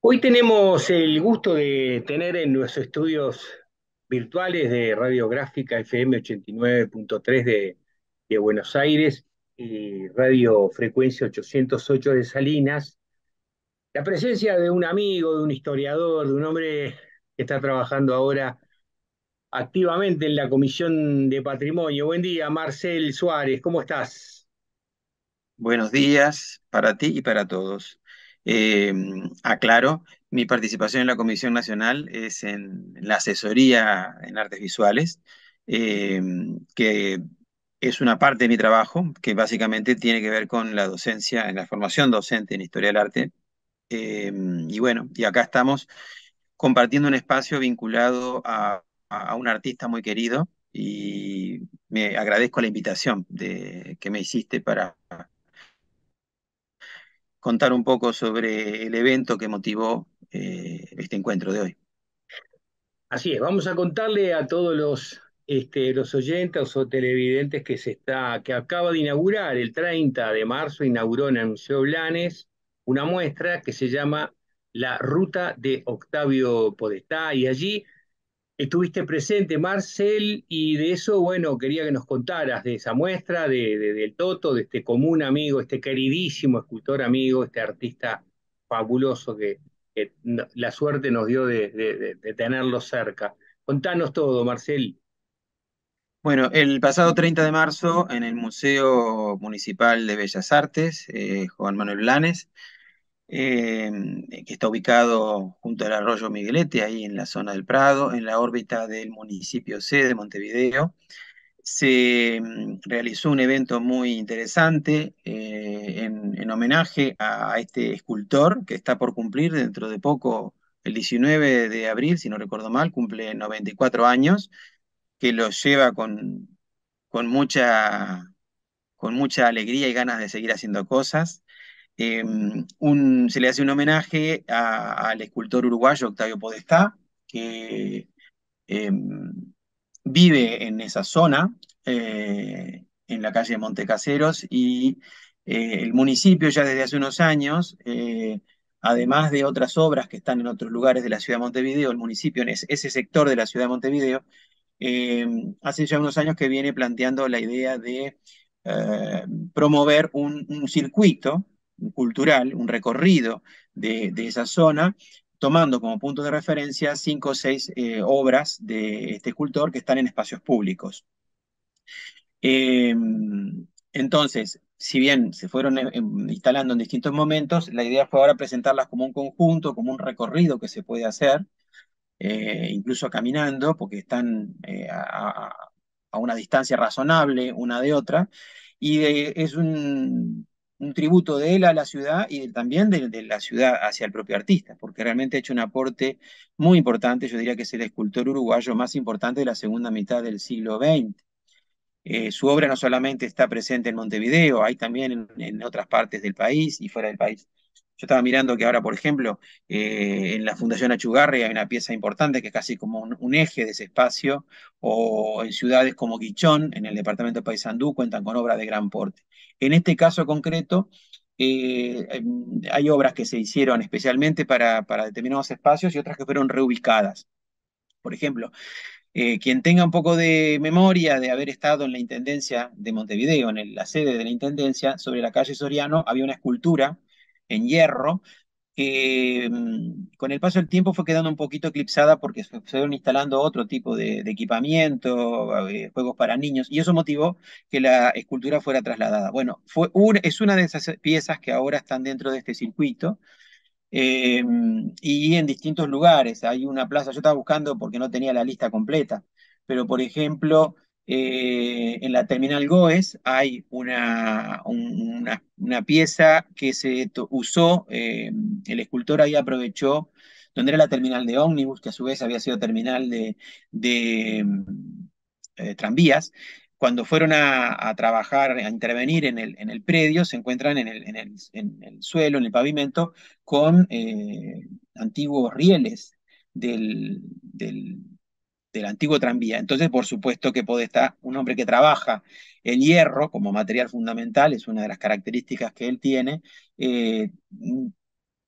Hoy tenemos el gusto de tener en nuestros estudios virtuales de Radiográfica FM 89.3 de Buenos Aires y Radio Frecuencia 808 de Salinas, la presencia de un amigo, de un historiador, de un hombre que está trabajando ahora activamente en la Comisión de Patrimonio. Buen día, Marcel Suárez, ¿cómo estás? Buenos días para ti y para todos. Eh, Aclaro, mi participación en la Comisión Nacional es en la asesoría en artes visuales, eh, que es una parte de mi trabajo que básicamente tiene que ver con la docencia, en la formación docente en historia del arte. Y bueno, y acá estamos compartiendo un espacio vinculado a un artista muy querido y me agradezco la invitación que me hiciste para contar un poco sobre el evento que motivó este encuentro de hoy. Así es, vamos a contarle a todos los oyentes o televidentes que acaba de inaugurar el 30 de marzo, inauguró en el Museo Blanes una muestra que se llama La Ruta de Octavio Podestá, y allí estuviste presente, Marcel, y de eso, bueno, quería que nos contaras de esa muestra, del Toto, de este común amigo, este queridísimo escultor amigo, este artista fabuloso que la suerte nos dio de tenerlo cerca. Contanos todo, Marcel. Bueno, el pasado 30 de marzo en el Museo Municipal de Bellas Artes, Juan Manuel Blanes, eh, que está ubicado junto al arroyo Miguelete, ahí en la zona del Prado, en la órbita del municipio C de Montevideo, se realizó un evento muy interesante en homenaje a este escultor que está por cumplir dentro de poco, el 19 de abril, si no recuerdo mal, cumple 94 años, que lo lleva con con mucha alegría y ganas de seguir haciendo cosas. Se le hace un homenaje al escultor uruguayo Octavio Podestá, que eh, vive en esa zona, en la calle Montecaseros, y el municipio ya desde hace unos años, además de otras obras que están en otros lugares de la ciudad de Montevideo, el municipio en ese sector de la ciudad de Montevideo, eh, hace ya unos años que viene planteando la idea de eh, promover un circuito cultural, un recorrido de esa zona, tomando como punto de referencia cinco o seis obras de este escultor que están en espacios públicos. Eh, entonces, si bien se fueron instalando en distintos momentos, la idea fue ahora presentarlas como un conjunto, como un recorrido que se puede hacer, incluso caminando, porque están a una distancia razonable una de otra, y es un tributo de él a la ciudad y también de la ciudad hacia el propio artista, porque realmente ha hecho un aporte muy importante. Yo diría que es el escultor uruguayo más importante de la segunda mitad del siglo XX. Su obra no solamente está presente en Montevideo, hay también en otras partes del país y fuera del país. Yo estaba mirando que ahora, por ejemplo, en la Fundación Achugarri hay una pieza importante que es casi como un eje de ese espacio, o en ciudades como Quichón, en el departamento de Paysandú, cuentan con obras de gran porte. En este caso concreto, hay obras que se hicieron especialmente para determinados espacios y otras que fueron reubicadas. Por ejemplo, quien tenga un poco de memoria de haber estado en la Intendencia de Montevideo, la sede de la Intendencia, sobre la calle Soriano, había una escultura en hierro que con el paso del tiempo fue quedando un poquito eclipsada porque se fueron instalando otro tipo de equipamiento, juegos para niños, y eso motivó que la escultura fuera trasladada. Bueno, es una de esas piezas que ahora están dentro de este circuito, eh, y en distintos lugares. Hay una plaza, yo estaba buscando porque no tenía la lista completa, pero por ejemplo, en la terminal Goes hay una pieza que usó, el escultor ahí aprovechó, donde era la terminal de ómnibus, que a su vez había sido terminal de tranvías. Cuando fueron a trabajar, a intervenir en el predio, se encuentran en el suelo, en el pavimento, con antiguos rieles del del antiguo tranvía. Entonces, por supuesto que Podestá, un hombre que trabaja el hierro como material fundamental, es una de las características que él tiene, eh,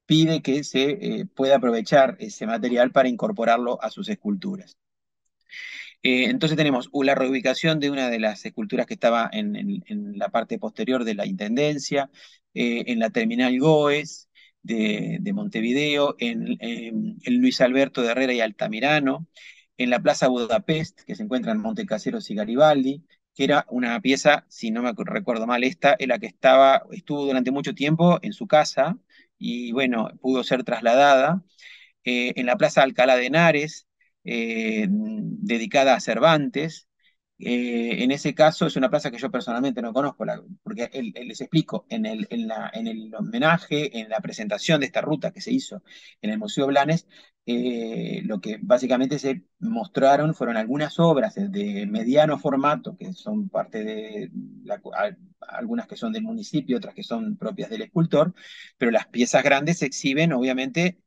pide que se pueda aprovechar ese material para incorporarlo a sus esculturas. Entonces tenemos la reubicación de una de las esculturas que estaba en la parte posterior de la Intendencia, en la terminal Goes de Montevideo, en Luis Alberto de Herrera y Altamirano, en la Plaza Budapest, que se encuentra en Montecaseros y Garibaldi, que era una pieza, si no me recuerdo mal, esta, en la que estuvo durante mucho tiempo en su casa y bueno, pudo ser trasladada en la Plaza Alcalá de Henares, dedicada a Cervantes. En ese caso es una plaza que yo personalmente no conozco, porque les explico, en el homenaje, en la presentación de esta ruta que se hizo en el Museo Blanes, lo que básicamente se mostraron fueron algunas obras de mediano formato, que son parte de algunas que son del municipio, otras que son propias del escultor, pero las piezas grandes se exhiben, obviamente,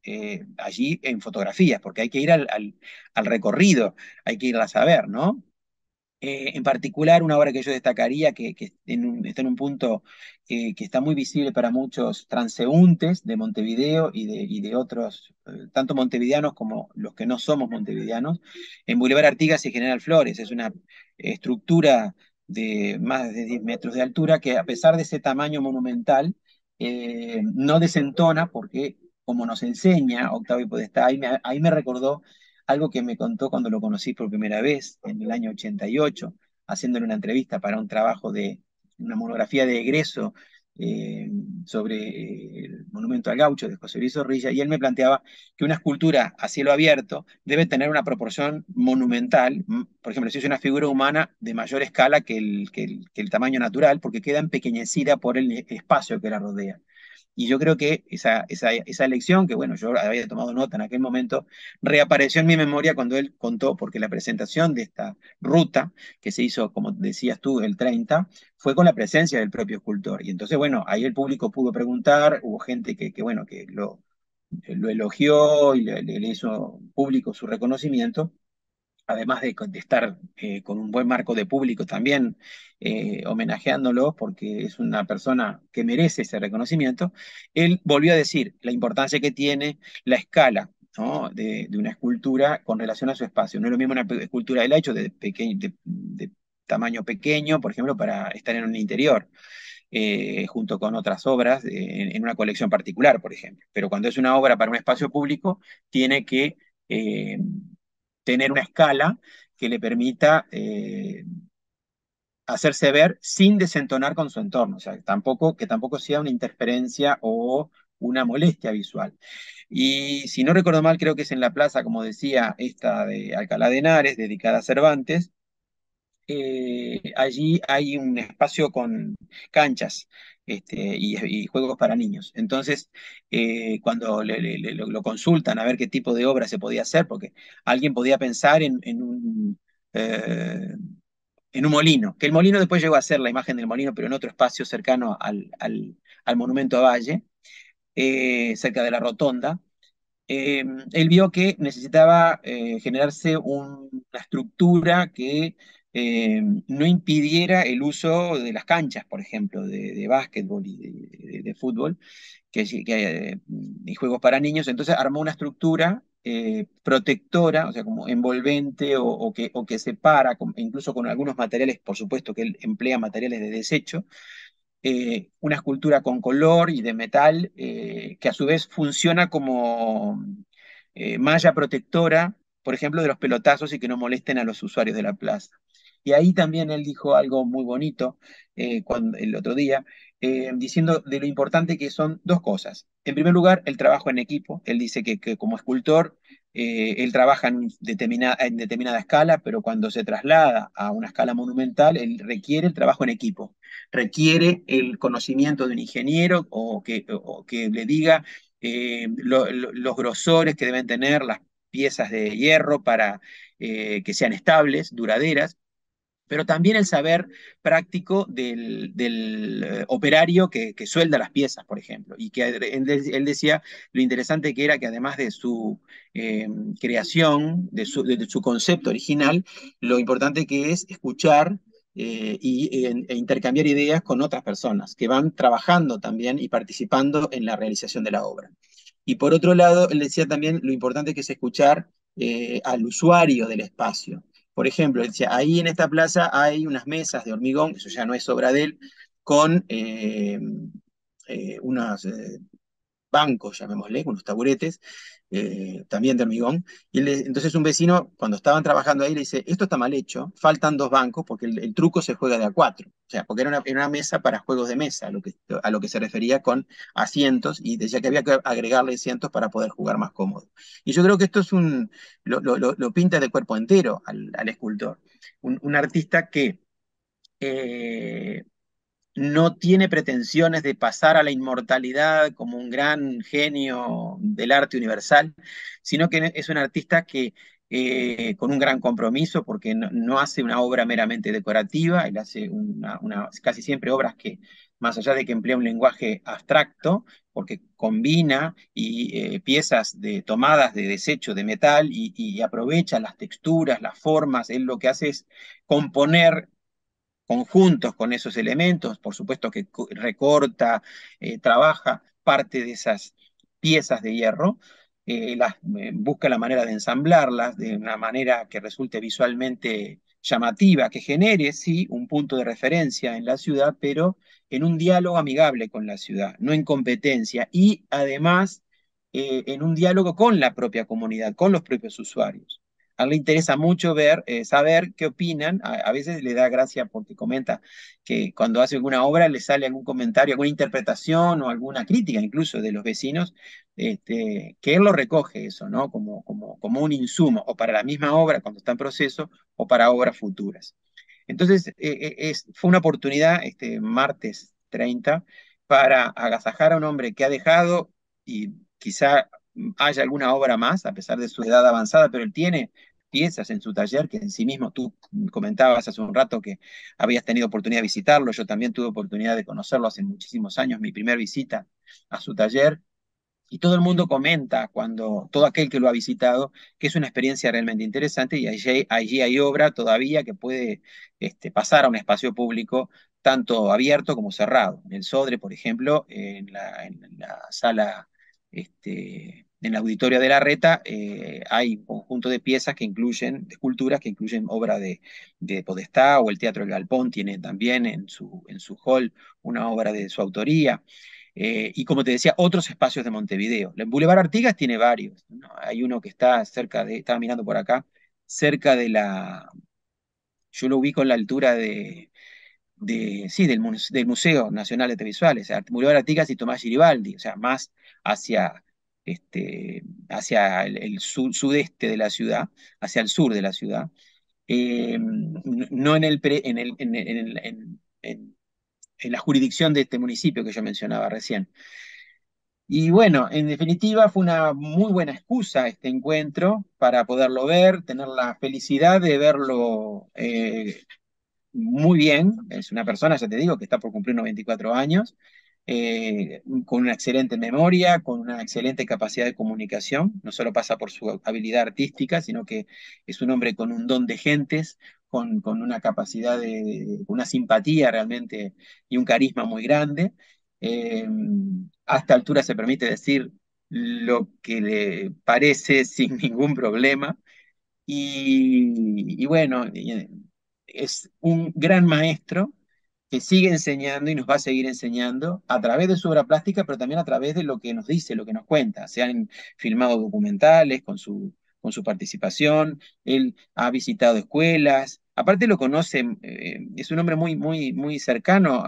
allí en fotografías, porque hay que ir al recorrido, hay que irlas a ver, ¿no? En particular, una obra que yo destacaría, que está en un punto que está muy visible para muchos transeúntes de Montevideo y de otros, tanto montevideanos como los que no somos montevideanos, en Boulevard Artigas y General Flores. Es una estructura de más de 10 metros de altura que, a pesar de ese tamaño monumental, no desentona porque, como nos enseña Octavio Podestá, ahí me recordó algo que me contó cuando lo conocí por primera vez, en el año 88, haciéndole una entrevista para un trabajo de una monografía de egreso eh, sobre el monumento al gaucho de José Luis Zorrilla, y él me planteaba que una escultura a cielo abierto debe tener una proporción monumental. Por ejemplo, si es una figura humana de mayor escala que el tamaño natural, porque queda empequeñecida por el espacio que la rodea. Y yo creo que esa elección, que bueno, yo había tomado nota en aquel momento, reapareció en mi memoria cuando él contó, porque la presentación de esta ruta, que se hizo, como decías tú, el 30, fue con la presencia del propio escultor. Y entonces, bueno, ahí el público pudo preguntar, hubo gente bueno, que lo elogió y le hizo público su reconocimiento, además de estar con un buen marco de público también homenajeándolo, porque es una persona que merece ese reconocimiento. Él volvió a decir la importancia que tiene la escala, ¿no? De una escultura con relación a su espacio. No es lo mismo una escultura del hecho de tamaño pequeño, por ejemplo, para estar en un interior. Junto con otras obras en una colección particular, por ejemplo. Pero cuando es una obra para un espacio público, tiene que eh, tener una escala que le permita hacerse ver sin desentonar con su entorno, o sea, que tampoco sea una interferencia o una molestia visual. Y si no recuerdo mal, creo que es en la plaza, como decía, esta de Alcalá de Henares, dedicada a Cervantes. Allí hay un espacio con canchas y juegos para niños. Entonces, cuando lo consultan a ver qué tipo de obra se podía hacer, porque alguien podía pensar eh, en un molino, que el molino después llegó a ser la imagen del molino, pero en otro espacio cercano al monumento a Valle, cerca de la rotonda. Él vio que necesitaba generarse una estructura que no impidiera el uso de las canchas, por ejemplo, de básquetbol y de fútbol, y juegos para niños. Entonces armó una estructura protectora, o sea, como envolvente o que separa, incluso con algunos materiales, por supuesto que él emplea materiales de desecho, una escultura con color y de metal, que a su vez funciona como malla protectora, por ejemplo, de los pelotazos y que no molesten a los usuarios de la plaza. Y ahí también él dijo algo muy bonito el otro día, diciendo de lo importante que son dos cosas. En primer lugar, el trabajo en equipo. Él dice que como escultor, él trabaja en determinada escala, pero cuando se traslada a una escala monumental, él requiere el trabajo en equipo, requiere el conocimiento de un ingeniero o que le diga los grosores que deben tener las piezas de hierro para que sean estables, duraderas, pero también el saber práctico operario que suelda las piezas, por ejemplo. Y que él decía lo interesante que era que además de su eh, creación, de su concepto original, lo importante que es escuchar e intercambiar ideas con otras personas que van trabajando también y participando en la realización de la obra. Y por otro lado, él decía también lo importante que es escuchar al usuario del espacio. Por ejemplo, él decía, ahí en esta plaza hay unas mesas de hormigón, eso ya no es obra de él, con unos bancos, llamémosle, unos taburetes, también de hormigón. Entonces un vecino, cuando estaban trabajando ahí, le dice, esto está mal hecho, faltan dos bancos porque el truco se juega de a cuatro. O sea, porque era una mesa para juegos de mesa, a lo que se refería con asientos, y decía que había que agregarle asientos para poder jugar más cómodo. Y yo creo que esto lo pinta de cuerpo entero al escultor. Un artista que eh, no tiene pretensiones de pasar a la inmortalidad como un gran genio del arte universal, sino que es un artista que con un gran compromiso, porque no hace una obra meramente decorativa, él hace casi siempre obras que, más allá de que emplea un lenguaje abstracto, porque combina piezas tomadas de desecho de metal y aprovecha las texturas, las formas, él lo que hace es componer conjuntos con esos elementos, por supuesto que recorta, trabaja parte de esas piezas de hierro, busca la manera de ensamblarlas de una manera que resulte visualmente llamativa, que genere, sí, un punto de referencia en la ciudad, pero en un diálogo amigable con la ciudad, no en competencia, y además en un diálogo con la propia comunidad, con los propios usuarios. A él le interesa mucho saber qué opinan. A veces le da gracia porque comenta que cuando hace alguna obra le sale algún comentario, alguna interpretación o alguna crítica incluso de los vecinos, que él lo recoge eso, ¿no? Como un insumo, o para la misma obra cuando está en proceso, o para obras futuras. Entonces, fue una oportunidad, este martes 30, para agasajar a un hombre que ha dejado, y quizá haya alguna obra más, a pesar de su edad avanzada, pero él tiene piezas en su taller que en sí mismo tú comentabas hace un rato que habías tenido oportunidad de visitarlo, yo también tuve oportunidad de conocerlo hace muchísimos años, mi primera visita a su taller, y todo el mundo comenta, todo aquel que lo ha visitado, que es una experiencia realmente interesante, y allí hay obra todavía que puede pasar a un espacio público, tanto abierto como cerrado. En el Sodre, por ejemplo, en la sala, en el auditorio de la Reta, hay un conjunto de piezas de esculturas que incluyen obra de Podestá, o el Teatro El Galpón tiene también en su hall una obra de su autoría. Y como te decía, otros espacios de Montevideo. El Boulevard Artigas tiene varios, ¿no? Hay uno que está estaba mirando por acá, cerca yo lo ubico en la altura sí, del Museo Nacional de Artes Visuales, Boulevard Artigas y Tomás Giribaldi, o sea, más hacia, hacia el sudeste de la ciudad, hacia el sur de la ciudad. No en la jurisdicción de este municipio que yo mencionaba recién. Y bueno, en definitiva fue una muy buena excusa este encuentro para poderlo ver, tener la felicidad de verlo muy bien. Es una persona, ya te digo, que está por cumplir 94 años, con una excelente memoria, con una excelente capacidad de comunicación. No solo pasa por su habilidad artística, sino que es un hombre con un don de gentes, con una capacidad una simpatía realmente y un carisma muy grande. Eh, a esta altura se permite decir lo que le parece sin ningún problema. Y bueno, es un gran maestro que sigue enseñando y nos va a seguir enseñando a través de su obra plástica, pero también a través de lo que nos dice, lo que nos cuenta. Se han filmado documentales con su participación, él ha visitado escuelas, aparte lo conoce, es un hombre muy, muy, muy cercano,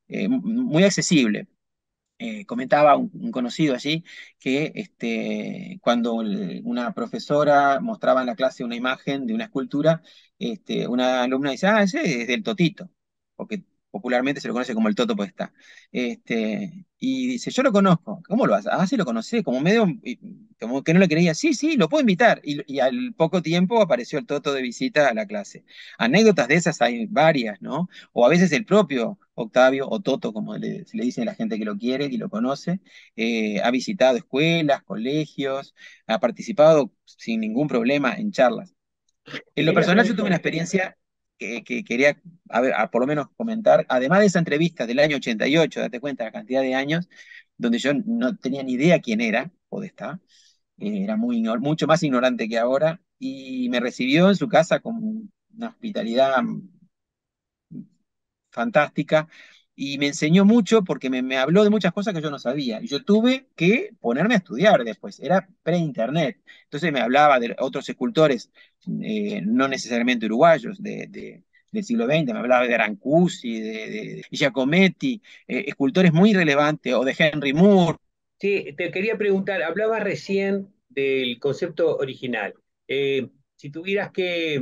muy accesible. Comentaba un conocido allí que cuando una profesora mostraba en la clase una imagen de una escultura, una alumna dice, ese es del Totito, porque popularmente se lo conoce como el Toto Podestá. Y dice, yo lo conozco. ¿Cómo lo hace? Ah, sí, lo conocí, como medio, como que no le creía. Sí, sí, lo puedo invitar. Y al poco tiempo apareció el Toto de visita a la clase. Anécdotas de esas hay varias, ¿no? O a veces el propio Octavio, o Toto, como se le dice a la gente que lo quiere y lo conoce, ha visitado escuelas, colegios, ha participado sin ningún problema en charlas. Te En lo quería personal, yo tuve una preguntar, experiencia que quería, a ver, por lo menos comentar, además de esa entrevista del año 88, date cuenta la cantidad de años, donde yo no tenía ni idea quién era, Podestá, era mucho más ignorante que ahora, y me recibió en su casa con una hospitalidad fantástica, y me enseñó mucho porque me habló de muchas cosas que yo no sabía. Y yo tuve que ponerme a estudiar después, era pre-internet. Entonces me hablaba de otros escultores, no necesariamente uruguayos, del siglo XX, me hablaba de Brancusi, de Giacometti, escultores muy relevantes, o de Henry Moore. sí, te quería preguntar, hablabas recién del concepto original. Si tuvieras que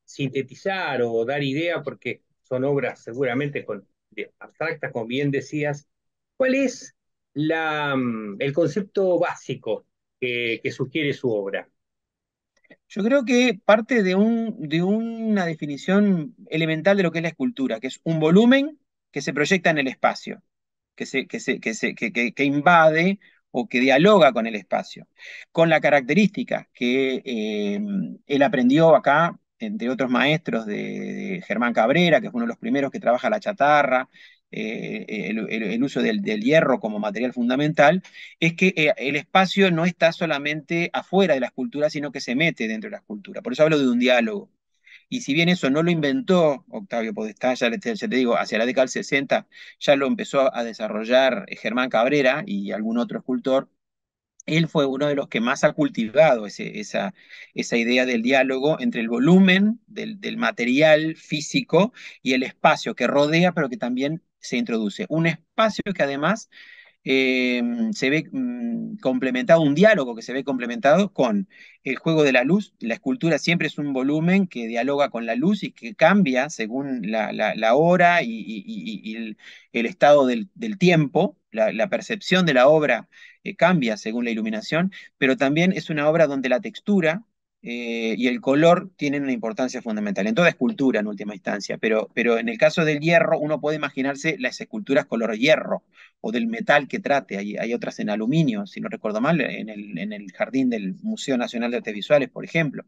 sintetizar o dar idea, porque son obras seguramente abstractas, como bien decías, ¿cuál es el concepto básico que sugiere su obra? Yo creo que parte de una definición elemental de lo que es la escultura, que es un volumen que se proyecta en el espacio, que invade o que dialoga con el espacio, con la característica que él aprendió acá, entre otros maestros, de Germán Cabrera, que fue uno de los primeros que trabaja la chatarra, el uso del hierro como material fundamental, es que el espacio no está solamente afuera de la escultura, sino que se mete dentro de la escultura. Por eso hablo de un diálogo. Y si bien eso no lo inventó Octavio Podestá, ya te digo, hacia la década del 60 ya lo empezó a desarrollar Germán Cabrera y algún otro escultor, él fue uno de los que más ha cultivado esa idea del diálogo entre el volumen del material físico y el espacio que rodea, pero que también se introduce. Un espacio que además se ve complementado, un diálogo que se ve complementado con el juego de la luz. La escultura siempre es un volumen que dialoga con la luz y que cambia según la hora y el estado del tiempo. La percepción de la obra cambia según la iluminación, pero también es una obra donde la textura y el color tienen una importancia fundamental, en toda escultura en última instancia, pero en el caso del hierro uno puede imaginarse las esculturas color hierro, o del metal que trate. Hay otras en aluminio, si no recuerdo mal, en el jardín del Museo Nacional de Artes Visuales, por ejemplo.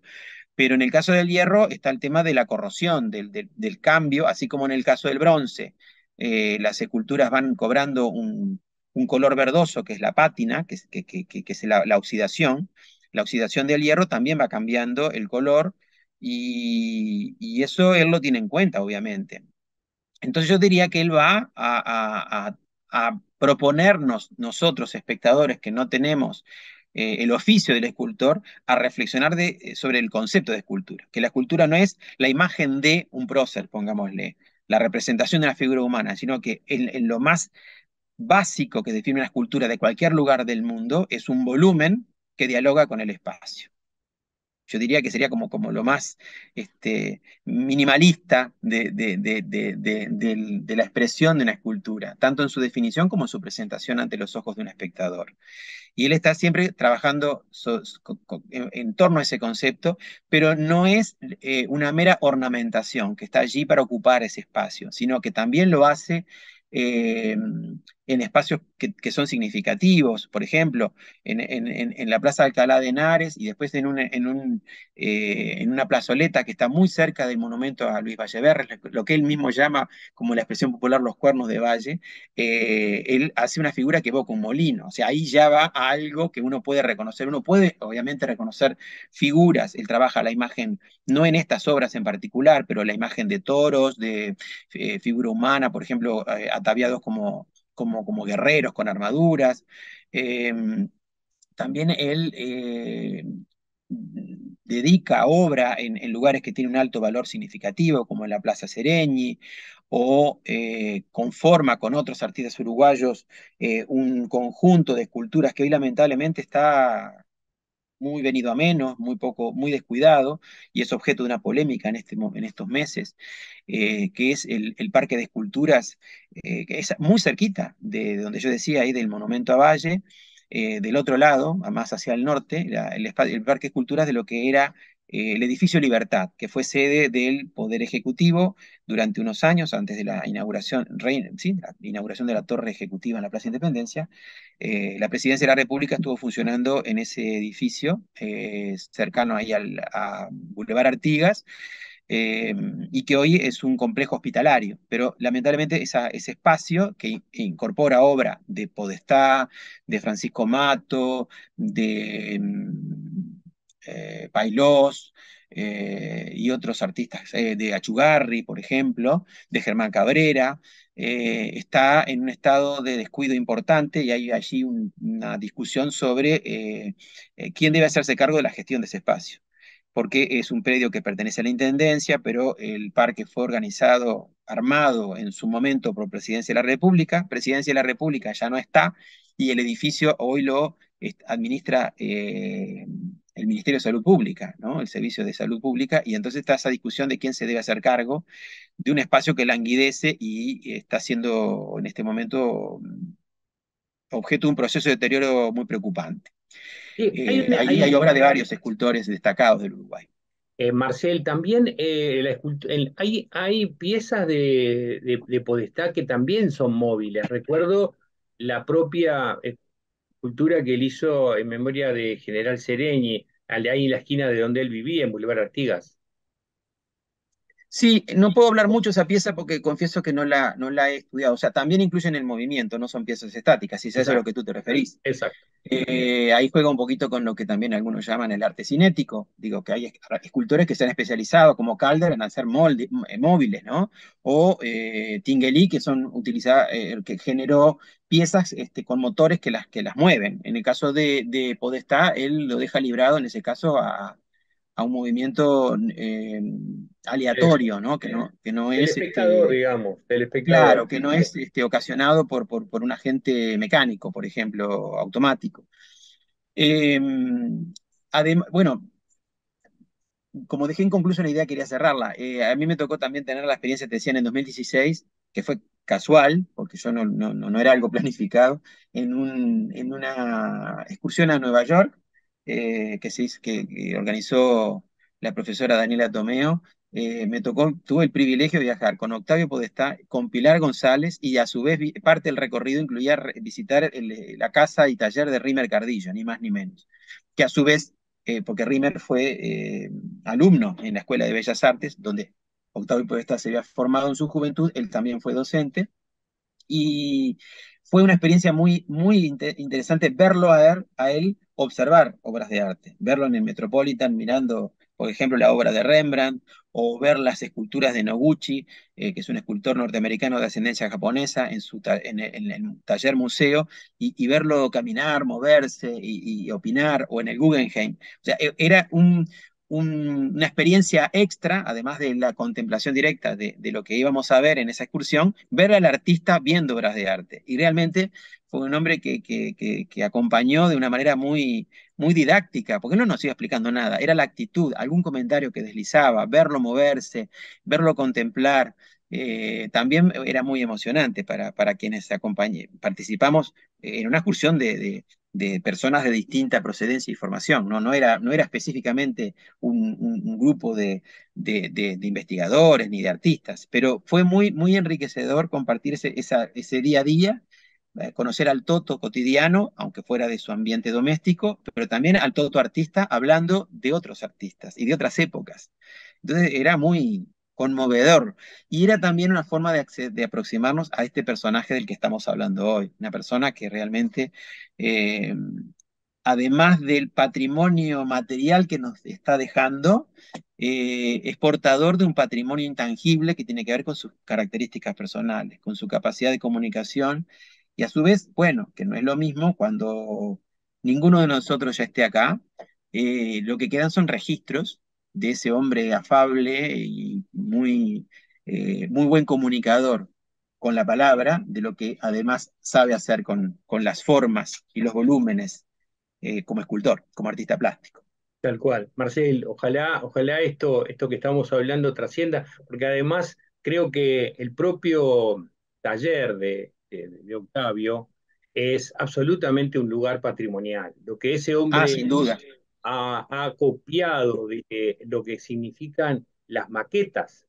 Pero en el caso del hierro está el tema de la corrosión, del cambio, así como en el caso del bronce. Las esculturas van cobrando un color verdoso, que es la pátina, que es la oxidación. La oxidación del hierro también va cambiando el color y eso él lo tiene en cuenta, obviamente. Entonces yo diría que él va a proponernos, nosotros, espectadores que no tenemos el oficio del escultor, a reflexionar sobre el concepto de escultura, que la escultura no es la imagen de un prócer, pongámosle, la representación de una figura humana, sino que en lo más básico que define una escultura de cualquier lugar del mundo es un volumen que dialoga con el espacio. Yo diría que sería como lo más minimalista de la expresión de una escultura, tanto en su definición como en su presentación ante los ojos de un espectador. Y él está siempre trabajando en torno a ese concepto, pero no es una mera ornamentación que está allí para ocupar ese espacio, sino que también lo hace en espacios que son significativos, por ejemplo, en la Plaza de Alcalá de Henares y después en una plazoleta que está muy cerca del monumento a Luis Valleverres, lo que él mismo llama como la expresión popular los cuernos de Valle. Él hace una figura que evoca un molino, o sea, ahí ya va a algo que uno puede reconocer, uno puede obviamente reconocer figuras, él trabaja la imagen, no en estas obras en particular, pero la imagen de toros, de figura humana, por ejemplo, ataviados como guerreros con armaduras. Eh, También él dedica obra en lugares que tienen un alto valor significativo, como en la Plaza Sereñi, o conforma con otros artistas uruguayos un conjunto de esculturas que hoy lamentablemente está muy venido a menos, muy poco, muy descuidado, y es objeto de una polémica en estos meses, que es el Parque de Esculturas, que es muy cerquita de donde yo decía, ahí del Monumento a Valle, del otro lado, más hacia el norte, el Parque de Esculturas de lo que era el edificio Libertad, que fue sede del Poder Ejecutivo durante unos años, antes de la inauguración, sí, la inauguración de la Torre Ejecutiva en la Plaza Independencia. La Presidencia de la República estuvo funcionando en ese edificio, cercano ahí a Boulevard Artigas, eh, y que hoy es un complejo hospitalario. Pero lamentablemente ese espacio que incorpora obra de Podestá, de Francisco Mato, de Pailós, y otros artistas, de Achugarri, por ejemplo, de Germán Cabrera, está en un estado de descuido importante y hay allí una discusión sobre quién debe hacerse cargo de la gestión de ese espacio, porque es un predio que pertenece a la Intendencia, pero el parque fue organizado, armado en su momento por Presidencia de la República ya no está, y el edificio hoy lo administra el Ministerio de Salud Pública, ¿no? El Servicio de Salud Pública, y entonces está esa discusión de quién se debe hacer cargo de un espacio que languidece y está siendo en este momento objeto de un proceso de deterioro muy preocupante. Sí, Ahí hay obras de varios escultores destacados del Uruguay. Marcel, también hay piezas de Podestá que también son móviles. Recuerdo la propia escultura que él hizo en memoria de General Sereñi, ahí en la esquina de donde él vivía, en Boulevard Artigas. Sí, no puedo hablar mucho de esa pieza porque confieso que no la he estudiado. O sea, también incluyen el movimiento, no son piezas estáticas, si es a eso a lo Exacto, que tú te referís. exacto. Ahí juega un poquito con lo que también algunos llaman el arte cinético. Digo, que hay escultores que se han especializado, como Calder, en hacer móviles, ¿no? O Tinguely, que generó piezas con motores que las mueven. En el caso de Podestá, él lo deja librado, en ese caso, a un movimiento Del, aleatorio, ¿no? Que no del es, espectador, digamos, del claro, espectador. que no es ocasionado por un agente mecánico, por ejemplo, automático. Eh, bueno, como dejé inconclusa una idea, quería cerrarla. A mí me tocó también tener la experiencia, te decía, en 2016, que fue casual, porque yo no era algo planificado, en una excursión a Nueva York, que organizó la profesora Daniela Tomeo. Tuve el privilegio de viajar con Octavio Podestá, con Pilar González, y a su vez parte del recorrido incluía visitar la casa y taller de Rimer Cardillo, ni más ni menos, que a su vez, porque Rimer fue alumno en la Escuela de Bellas Artes, donde Octavio Podestá se había formado en su juventud, él también fue docente, y fue una experiencia muy, muy interesante verlo a él observar obras de arte, verlo en el Metropolitan mirando, por ejemplo, la obra de Rembrandt, o ver las esculturas de Noguchi, que es un escultor norteamericano de ascendencia japonesa, en el taller museo, y verlo caminar, moverse y opinar, o en el Guggenheim. O sea, era una experiencia extra, además de la contemplación directa de lo que íbamos a ver en esa excursión, ver al artista viendo obras de arte. Y realmente fue un hombre que acompañó de una manera muy, muy didáctica, porque no nos iba explicando nada, era la actitud, algún comentario que deslizaba, verlo moverse, verlo contemplar. También era muy emocionante para quienes participamos en una excursión de personas de distinta procedencia y formación, ¿no? No era específicamente un grupo de investigadores ni de artistas, pero fue muy, muy enriquecedor compartir ese día a día, conocer al Toto cotidiano, aunque fuera de su ambiente doméstico, pero también al Toto artista hablando de otros artistas y de otras épocas. Entonces era muy conmovedor, y era también una forma de aproximarnos a este personaje del que estamos hablando hoy, una persona que realmente, eh, además del patrimonio material que nos está dejando, es portador de un patrimonio intangible que tiene que ver con sus características personales, con su capacidad de comunicación, y a su vez, bueno, que no es lo mismo cuando ninguno de nosotros ya esté acá. Lo que quedan son registros de ese hombre afable y muy buen comunicador con la palabra, de lo que además sabe hacer con las formas y los volúmenes como escultor, como artista plástico. Tal cual. Marcel, ojalá esto que estamos hablando trascienda, porque además creo que el propio taller de Octavio es absolutamente un lugar patrimonial. Lo que ese Ah, hombre sin duda, ha copiado de lo que significan las maquetas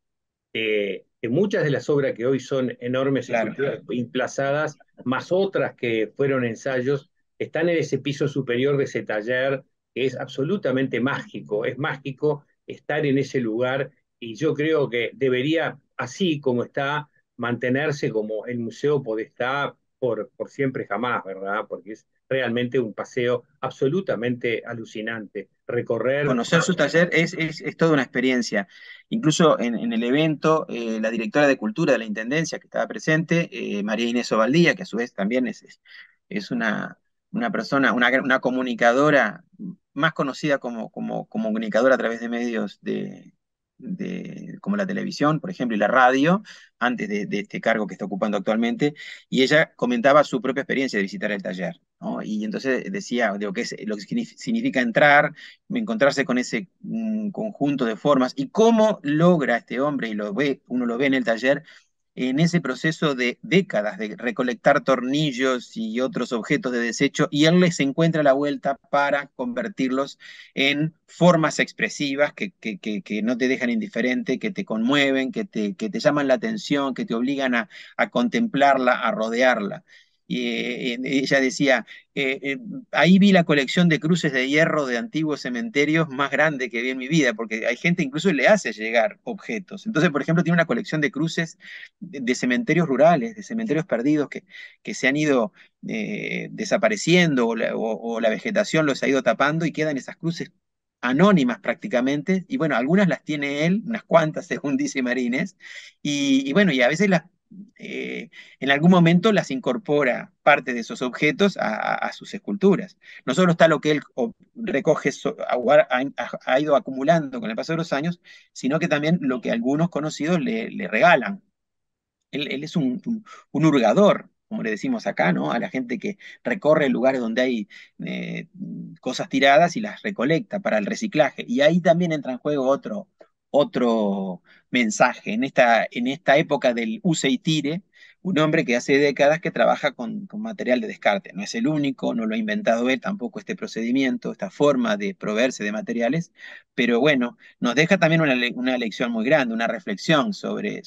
de muchas de las obras que hoy son enormes claro. esculturas emplazadas, más otras que fueron ensayos, están en ese piso superior de ese taller que es absolutamente mágico. Es mágico estar en ese lugar y yo creo que debería, así como está, mantenerse como el Museo Podestá por siempre jamás, ¿verdad? Porque es realmente un paseo absolutamente alucinante. Recorrer Conocer su taller es toda una experiencia. Incluso en el evento, la directora de Cultura de la Intendencia que estaba presente, María Inés Ovaldía, que a su vez también es una persona, una comunicadora más conocida como comunicadora a través de medios como la televisión, por ejemplo, y la radio, antes de este cargo que está ocupando actualmente, y ella comentaba su propia experiencia de visitar el taller, ¿no? Y entonces decía, digo, qué es lo que significa entrar, encontrarse con ese conjunto de formas y cómo logra este hombre, y uno lo ve en el taller, en ese proceso de décadas de recolectar tornillos y otros objetos de desecho, y él les encuentra la vuelta para convertirlos en formas expresivas que no te dejan indiferente, que te conmueven, que te llaman la atención, que te obligan a contemplarla, a rodearla. Y ella decía, eh, eh, ahí vi la colección de cruces de hierro de antiguos cementerios más grande que vi en mi vida, porque hay gente incluso le hace llegar objetos. Entonces, por ejemplo, tiene una colección de cruces de cementerios rurales, de cementerios perdidos que se han ido desapareciendo o la vegetación los ha ido tapando y quedan esas cruces anónimas prácticamente, y bueno, algunas las tiene él, unas cuantas según dice Marines, y bueno, y a veces eh, en algún momento las incorpora parte de esos objetos a sus esculturas. No solo está lo que él recoge, ha ido acumulando con el paso de los años, sino que también lo que algunos conocidos le regalan. Él es un hurgador, como le decimos acá, ¿no? A la gente que recorre lugares donde hay eh, cosas tiradas y las recolecta para el reciclaje. Y ahí también entra en juego otro mensaje. En esta época del use y tire, un hombre que hace décadas que trabaja con material de descarte. No es el único, no lo ha inventado él tampoco este procedimiento, esta forma de proveerse de materiales, pero bueno, nos deja también una lección muy grande, una reflexión sobre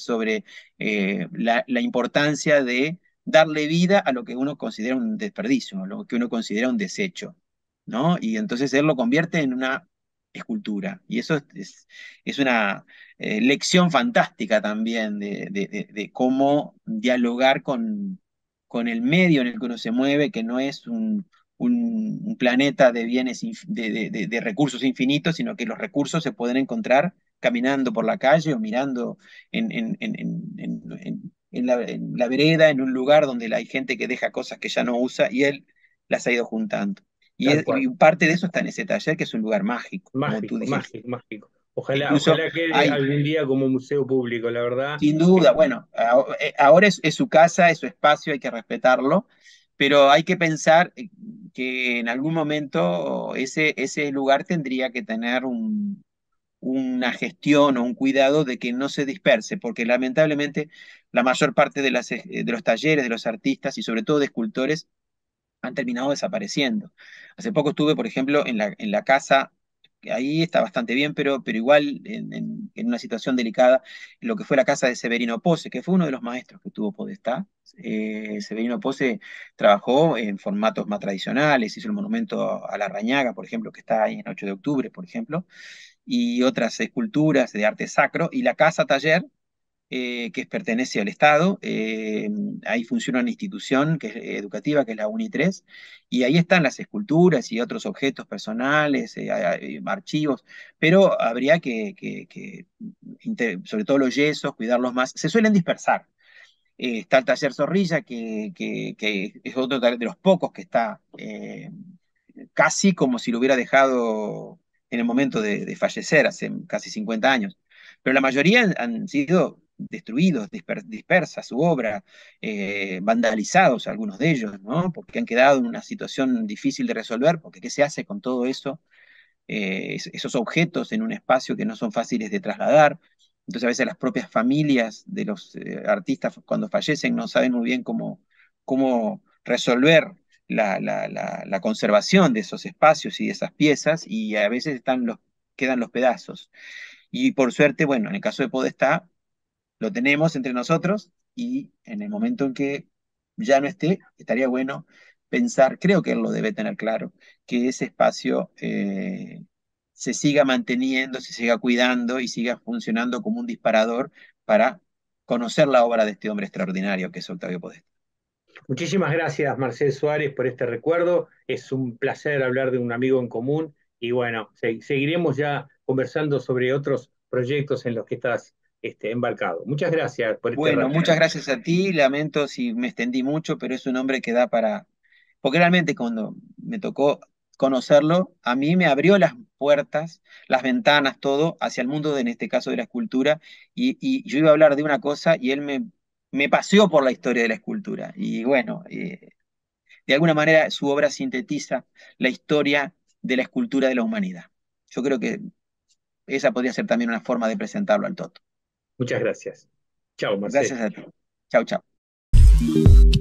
la importancia de darle vida a lo que uno considera un desperdicio, a lo que uno considera un desecho, ¿no? Y entonces él lo convierte en una escultura. Y eso es una lección fantástica también de cómo dialogar con el medio en el que uno se mueve, que no es un planeta de bienes, de recursos infinitos, sino que los recursos se pueden encontrar caminando por la calle o mirando en la vereda, en un lugar donde hay gente que deja cosas que ya no usa y él las ha ido juntando. Y, tal cual. y parte de eso está en ese taller, que es un lugar mágico, como tú Mágico, dijiste. mágico, mágico. Incluso Ojalá quede hay, algún día como museo público, la verdad. sin duda, bueno, ahora es su casa, es su espacio, hay que respetarlo, pero hay que pensar que en algún momento ese lugar tendría que tener una gestión o un cuidado de que no se disperse, porque lamentablemente la mayor parte de los talleres, de los artistas y sobre todo de escultores han terminado desapareciendo. Hace poco estuve, por ejemplo, en la casa, que ahí está bastante bien, pero igual en una situación delicada, en lo que fue la casa de Severino Pose, que fue uno de los maestros que tuvo Podestá. Severino Pose trabajó en formatos más tradicionales, hizo el monumento a la Rañaga, por ejemplo, que está ahí en 8 de octubre, por ejemplo, y otras esculturas de arte sacro, y la casa taller pertenece al Estado. Ahí funciona una institución que es educativa, que es la UNI3, y ahí están las esculturas y otros objetos personales, archivos, pero habría sobre todo los yesos, cuidarlos más. Se suelen dispersar. Está el taller Zorrilla, que es otro de los pocos que está casi como si lo hubiera dejado en el momento de fallecer, hace casi 50 años. Pero la mayoría han sido destruidos, dispersa su obra, vandalizados algunos de ellos, ¿no? Porque han quedado en una situación difícil de resolver, porque ¿qué se hace con todo eso? Esos objetos en un espacio que no son fáciles de trasladar. Entonces a veces las propias familias de los artistas cuando fallecen no saben muy bien cómo resolver la conservación de esos espacios y de esas piezas y a veces quedan los pedazos. Y por suerte, bueno, en el caso de Podestá, lo tenemos entre nosotros y en el momento en que ya no esté, estaría bueno pensar, creo que él lo debe tener claro, que ese espacio se siga manteniendo, se siga cuidando y siga funcionando como un disparador para conocer la obra de este hombre extraordinario que es Octavio Podestá. Muchísimas gracias, Marcel Suárez, por este recuerdo. Es un placer hablar de un amigo en común y bueno, seguiremos ya conversando sobre otros proyectos en los que estás embarcado. Muchas gracias por este Bueno, rato. muchas gracias a ti, lamento si me extendí mucho, pero es un hombre que da para... Porque realmente cuando me tocó conocerlo, a mí me abrió las puertas, las ventanas, todo, hacia el mundo, en este caso de la escultura, y yo iba a hablar de una cosa y él me paseó por la historia de la escultura. Y bueno, de alguna manera su obra sintetiza la historia de la escultura de la humanidad. Yo creo que esa podría ser también una forma de presentarlo al Toto. Muchas gracias. Chao, Marcel. Gracias a ti. Chau, chau.